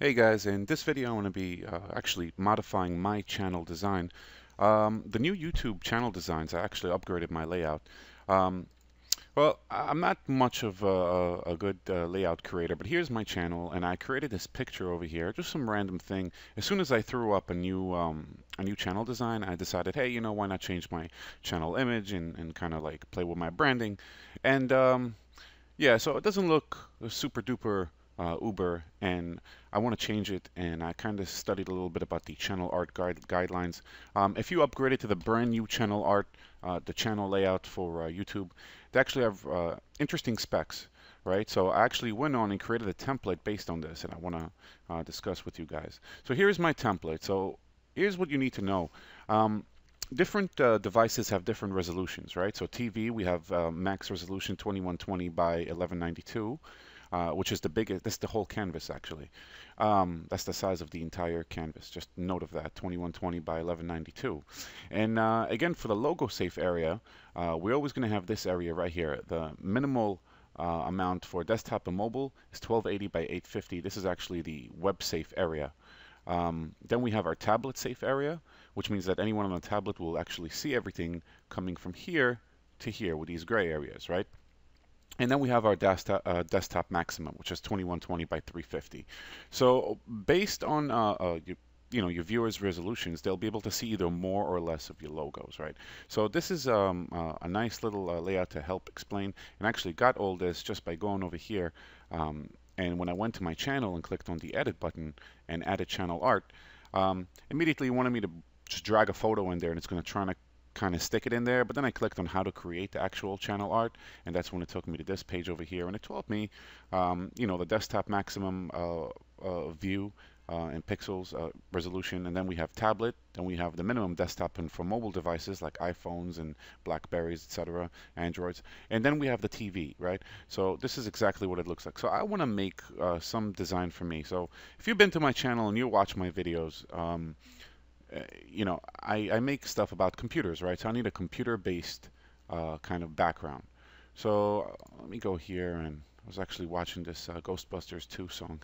Hey guys, in this video I want to be actually modifying my channel design. The new YouTube channel designs, I actually upgraded my layout. Um, I'm not much of a good layout creator, but here's my channel, and I created this picture over here, just some random thing. As soon as I threw up a new channel design, I decided, hey, why not change my channel image and kind of like play with my branding. And yeah, so it doesn't look super duper uber, and I want to change it. And I kind of studied a little bit about the channel art guidelines. If you upgrade it to the brand new channel art, the channel layout for YouTube, they actually have interesting specs, right? So I actually went on and created a template based on this, and I want to discuss with you guys. So here's my template. So here's what you need to know. Um, Different devices have different resolutions, right? So TV, we have max resolution 2120 by 1192, which is the biggest. That's the whole canvas, actually. That's the size of the entire canvas. Just note of that, 2120 by 1192. And again, for the logo safe area, we're always going to have this area right here. The minimal amount for desktop and mobile is 1280 by 850. This is actually the web safe area. Then we have our tablet safe area, which means that anyone on a tablet will actually see everything coming from here to here with these gray areas, right? And then we have our desktop maximum, which is 2120 by 350. So based on your viewers' resolutions, they'll be able to see either more or less of your logos, right? So this is a nice little layout to help explain, and actually got all this just by going over here. And when I went to my channel and clicked on the edit button and added channel art, immediately it wanted me to just drag a photo in there, and it's going to try to kind of stick it in there. But then I clicked on how to create the actual channel art, and that's when it took me to this page over here, and it told me, the desktop maximum view in pixels resolution, and then we have tablet, then we have the minimum desktop and for mobile devices like iPhones and Blackberries, etc., Androids, and then we have the TV, right? So this is exactly what it looks like. So I want to make some design for me. So if you've been to my channel and you watch my videos, I make stuff about computers, right? So I need a computer-based kind of background. So let me go here, and I was actually watching this Ghostbusters 2 song.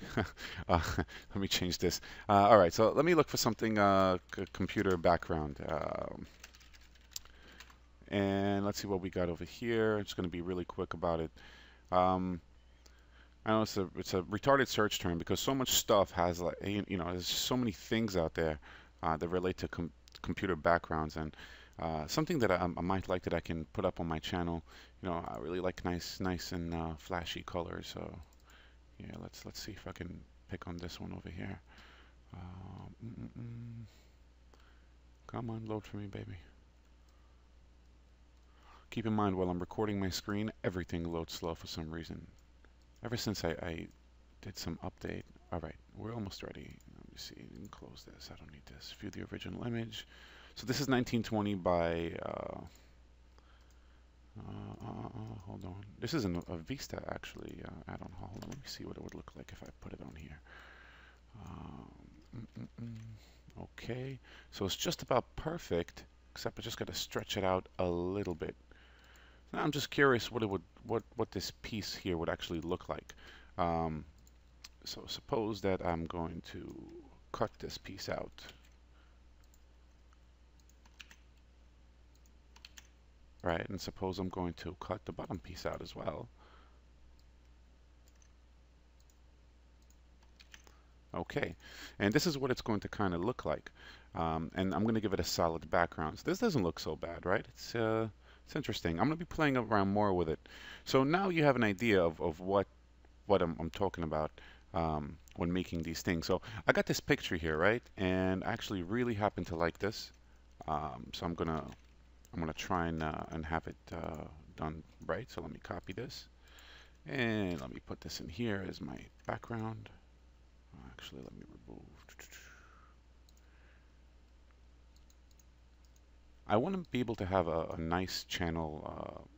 Let me change this. All right, so let me look for something computer background. And let's see what we got over here. It's going to be really quick about it. Um, I know it's a retarded search term because so much stuff has like there's so many things out there that relate to computer backgrounds, and something that I might like that I can put up on my channel. I really like nice and flashy colors. So yeah, let's see if I can pick on this one over here. Come on, load for me, baby. Keep in mind, while I'm recording my screen, everything loads slow for some reason. Ever since I did some update. All right, we're almost ready. Let me see. You can close this. I don't need this. View the original image. So this is 1920 by. Hold on. This is a Vista actually add-on. Hold on. Let me see what it would look like if I put it on here. Okay. So it's just about perfect, except I just got to stretch it out a little bit. Now I'm just curious what this piece here would actually look like. So suppose that I'm going to cut this piece out. Right, and suppose I'm going to cut the bottom piece out as well. Okay, and this is what it's going to kind of look like. And I'm going to give it a solid background. So this doesn't look so bad, right? It's interesting. I'm going to be playing around more with it. So now you have an idea of what I'm talking about when making these things. So I got this picture here, right? And I actually really happen to like this. So I'm gonna try and have it done right. So let me copy this, and let me put this in here as my background. Actually, let me remove. I want to be able to have a nice channel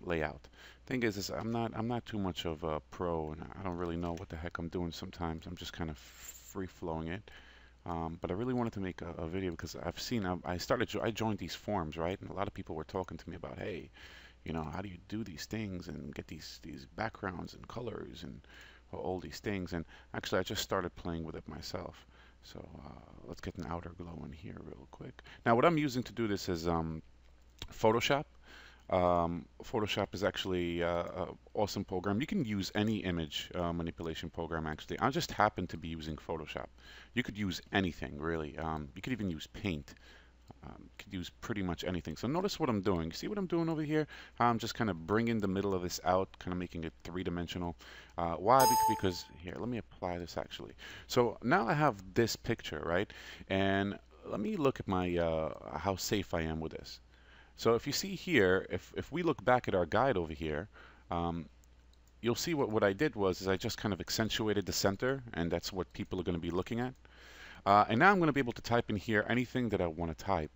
layout. Thing is I'm not too much of a pro, and I don't really know what the heck I'm doing sometimes. I'm just kind of free flowing it. But I really wanted to make a video because I've seen I joined these forums, right? And a lot of people were talking to me about, hey, how do you do these things and get these backgrounds and colors and all these things. And actually, I just started playing with it myself. So let's get an outer glow in here real quick. Now, what I'm using to do this is Photoshop. Photoshop is actually an awesome program. You can use any image manipulation program, actually. I just happen to be using Photoshop. You could use anything, really. You could even use Paint. Could use pretty much anything. So notice what I'm doing. See what I'm doing over here? I'm just kind of bringing the middle of this out, kind of making it three-dimensional. Why? Because here, let me apply this actually. So now I have this picture, right? And let me look at my how safe I am with this. So if you see here, if we look back at our guide over here, you'll see what I did was is I just kind of accentuated the center, and that's what people are going to be looking at. And now I'm going to be able to type in here anything that I want to type.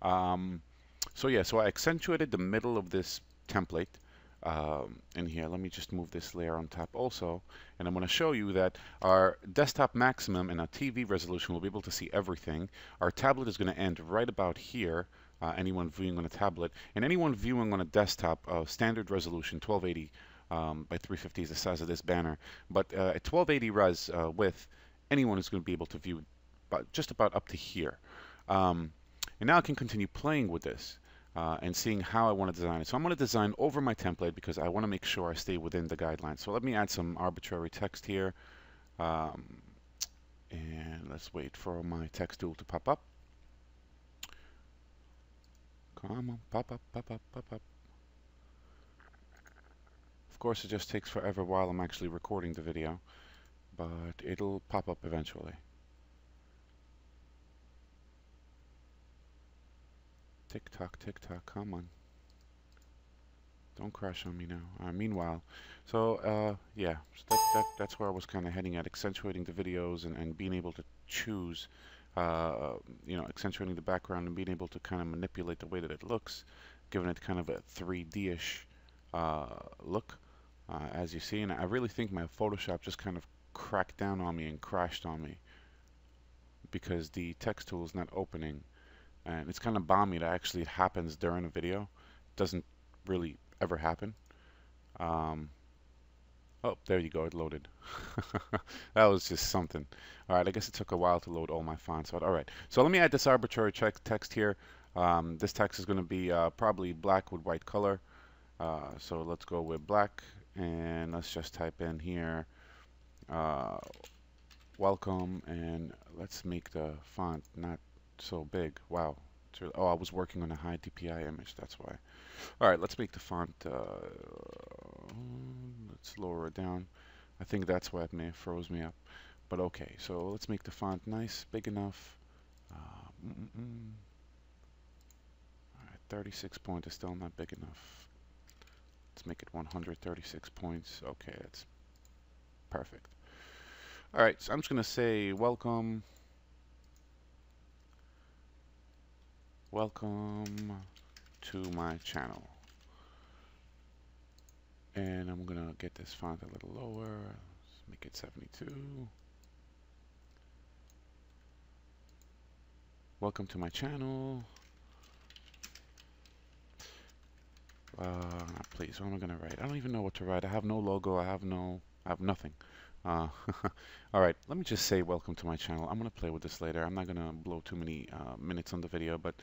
So yeah, so I accentuated the middle of this template in here. Let me just move this layer on top also. And I'm going to show you that our desktop maximum and our TV resolution will be able to see everything. Our tablet is going to end right about here. Anyone viewing on a tablet. And anyone viewing on a desktop, standard resolution 1280 by 350 is the size of this banner. But at 1280 res width, anyone is going to be able to view just about up to here. And now I can continue playing with this and seeing how I want to design it. So I'm going to design over my template because I want to make sure I stay within the guidelines. So let me add some arbitrary text here. And let's wait for my text tool to pop up. Come on, pop up, pop up, pop up. Of course, it just takes forever while I'm actually recording the video, but it'll pop up eventually. Tick tock, come on. Don't crash on me now. Meanwhile, so yeah, so that's where I was kind of heading at, accentuating the videos and being able to choose, you know, accentuating the background and being able to kind of manipulate the way that it looks, giving it kind of a 3D-ish look, as you see. And I really think my Photoshop just kind of cracked down on me and crashed on me because the text tool is not opening. And it's kind of balmy that actually it happens during a video. It doesn't really ever happen. Oh, there you go, it loaded. That was just something. All right, I guess it took a while to load all my fonts out. All right, so let me add this arbitrary text here. This text is going to be probably black with white color. So let's go with black, and let's just type in here, welcome, and let's make the font not so big. Wow. Oh, I was working on a high DPI image, that's why. All right, let's make the font, let's lower it down. I think that's why it may have froze me up. But okay, so let's make the font nice, big enough. All right, 36 point is still not big enough. Let's make it 136 points. Okay, that's perfect. All right, so I'm just going to say welcome. Welcome to my channel. And I'm going to get this font a little lower. Let's make it 72. Welcome to my channel. Please, what am I going to write? I don't even know what to write. I have no logo. I have nothing. All right, let me just say welcome to my channel. I'm going to play with this later. I'm not going to blow too many minutes on the video, but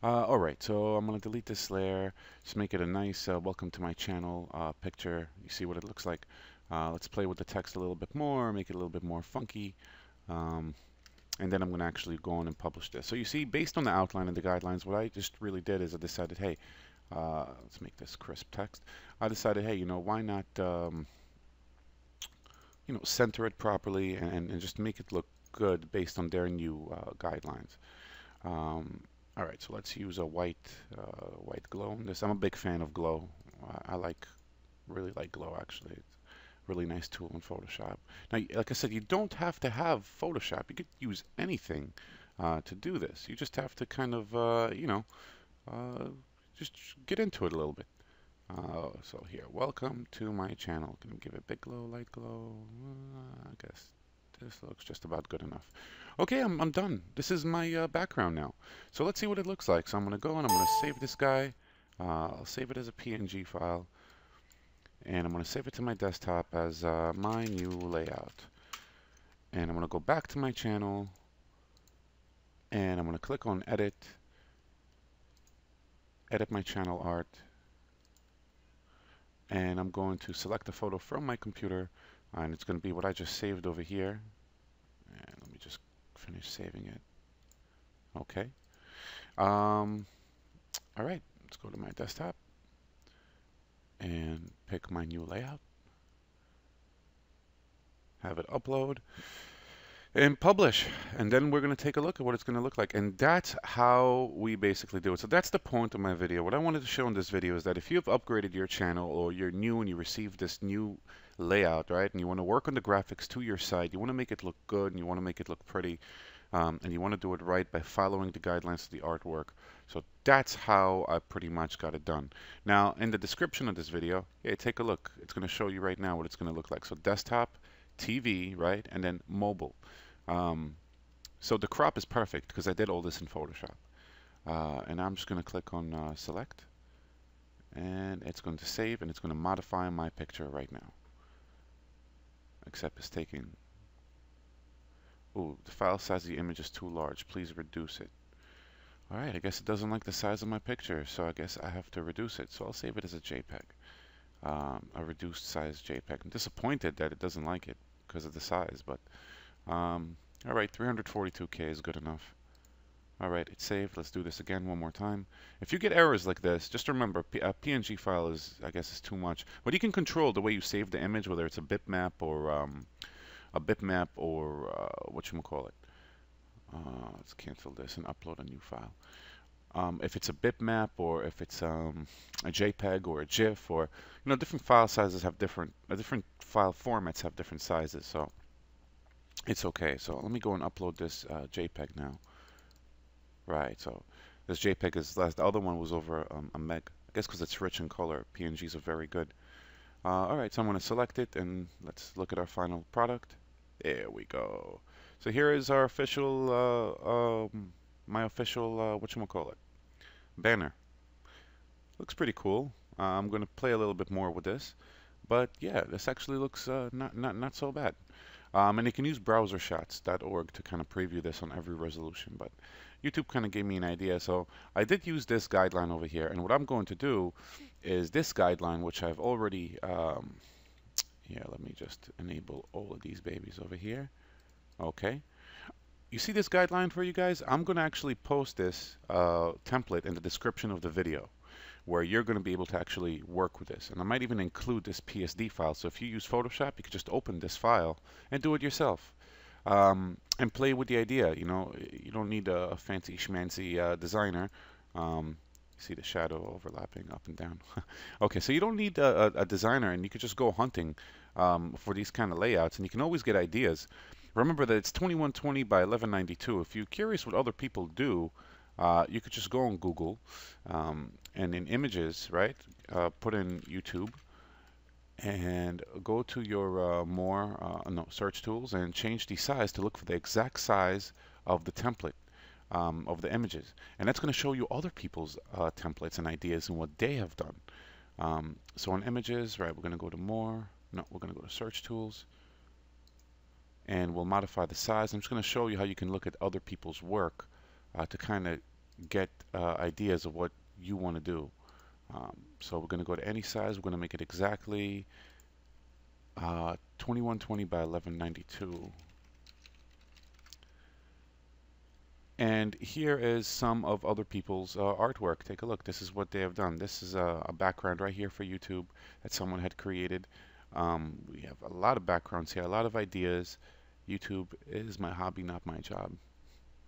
all right, so I'm going to delete this layer, just make it a nice welcome to my channel picture. You see what it looks like. Let's play with the text a little bit more, make it a little bit more funky. And then I'm going to actually go on and publish this. So you see, based on the outline and the guidelines, what I just really did is I decided, hey, let's make this crisp text. I decided, hey, you know, why not, you know, center it properly and just make it look good based on their new guidelines. All right, so let's use a white glow on this. I'm a big fan of glow. I really like glow, actually. It's a really nice tool in Photoshop. Now, like I said, you don't have to have Photoshop. You could use anything to do this. You just have to kind of, you know, just get into it a little bit. So here, welcome to my channel. Can we give it big glow, light glow? I guess this looks just about good enough. Okay, I'm done. This is my background now. So let's see what it looks like. So I'm going to go and I'm going to save this guy. I'll save it as a PNG file. and I'm going to save it to my desktop as my new layout. And I'm going to go back to my channel, and I'm going to click on edit my channel art, and I'm going to select a photo from my computer, and it's going to be what I just saved over here. And let me just finish saving it. Okay. All right, let's go to my desktop and pick my new layout, have it upload, and publish. And then we're going to take a look at what it's going to look like. And that's how we basically do it. So that's the point of my video. What I wanted to show in this video is that if you've upgraded your channel, or you're new and you received this new layout, right, and you want to work on the graphics to your site, you want to make it look good and you want to make it look pretty, and you want to do it right by following the guidelines of the artwork. So that's how I pretty much got it done. Now, in the description of this video, yeah, take a look. It's going to show you right now what it's going to look like. So desktop, TV, right, and then mobile. So the crop is perfect because I did all this in Photoshop. And I'm just going to click on select, and it's going to save, and it's going to modify my picture right now. Except it's taking... Ooh, the file size of the image is too large. Please reduce it. Alright, I guess it doesn't like the size of my picture, so I guess I have to reduce it. So I'll save it as a JPEG. A reduced size JPEG. I'm disappointed that it doesn't like it because of the size, but alright, 342K is good enough. Alright, it's saved. Let's do this again one more time. If you get errors like this, just remember a PNG file is, I guess, is too much. But you can control the way you save the image, whether it's a bitmap or whatchamacallit. Let's cancel this and upload a new file. If it's a bitmap, or if it's a JPEG or a GIF, or different file sizes have different file formats have different sizes, so it's okay. So let me go and upload this JPEG now. Right, so this JPEG is less. The other one was over a meg. I guess because it's rich in color. PNGs are very good. Alright, so I'm going to select it, and let's look at our final product. There we go. So here is our official, my official, whatchamacallit, banner. Looks pretty cool. I'm going to play a little bit more with this, but yeah, this actually looks not so bad. And you can use browsershots.org to kind of preview this on every resolution, but YouTube kind of gave me an idea, so I did use this guideline over here, and what I'm going to do is this guideline, which I've already, yeah, let me just enable all of these babies over here. Okay. You see this guideline for you guys? I'm going to actually post this template in the description of the video, where you're going to be able to actually work with this. And I might even include this PSD file. So if you use Photoshop, you could just open this file and do it yourself. And play with the idea. You don't need a fancy schmancy designer. See the shadow overlapping up and down. Okay, so you don't need a designer, and you could just go hunting for these kind of layouts, and you can always get ideas. Remember that it's 2120 by 1192. If you're curious what other people do, you could just go on Google, and in images, right, put in YouTube, and go to your search tools, and change the size to look for the exact size of the template of the images. And that's going to show you other people's templates and ideas and what they have done. So in images, right, we're going to go to more. No, we're going to go to search tools, and we'll modify the size. I'm just going to show you how you can look at other people's work to kind of get ideas of what you want to do. So we're going to go to any size. We're going to make it exactly 2120 by 1192. And here is some of other people's artwork. Take a look. This is what they have done. This is a background right here for YouTube that someone had created. We have a lot of backgrounds here, a lot of ideas. YouTube is my hobby, not my job.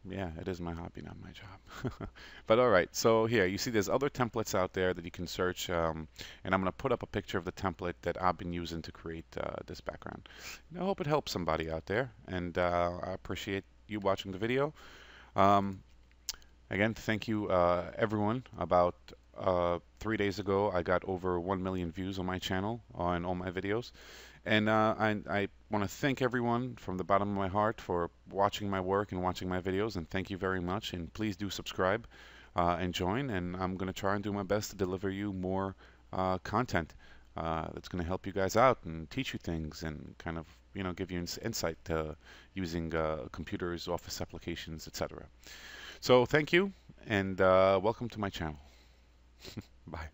Yeah, it is my hobby, not my job. But all right, so here you see there's other templates out there that you can search, and I'm going to put up a picture of the template that I've been using to create this background. And I hope it helps somebody out there, and I appreciate you watching the video. Again, thank you everyone. About 3 days ago, I got over 1 million views on my channel on all my videos. And I want to thank everyone from the bottom of my heart for watching my work and watching my videos, and thank you very much. And please do subscribe and join, and I'm going to try and do my best to deliver you more content. that's going to help you guys out and teach you things and kind of, give you insight using computers, office applications, etc. So thank you, and welcome to my channel. Bye.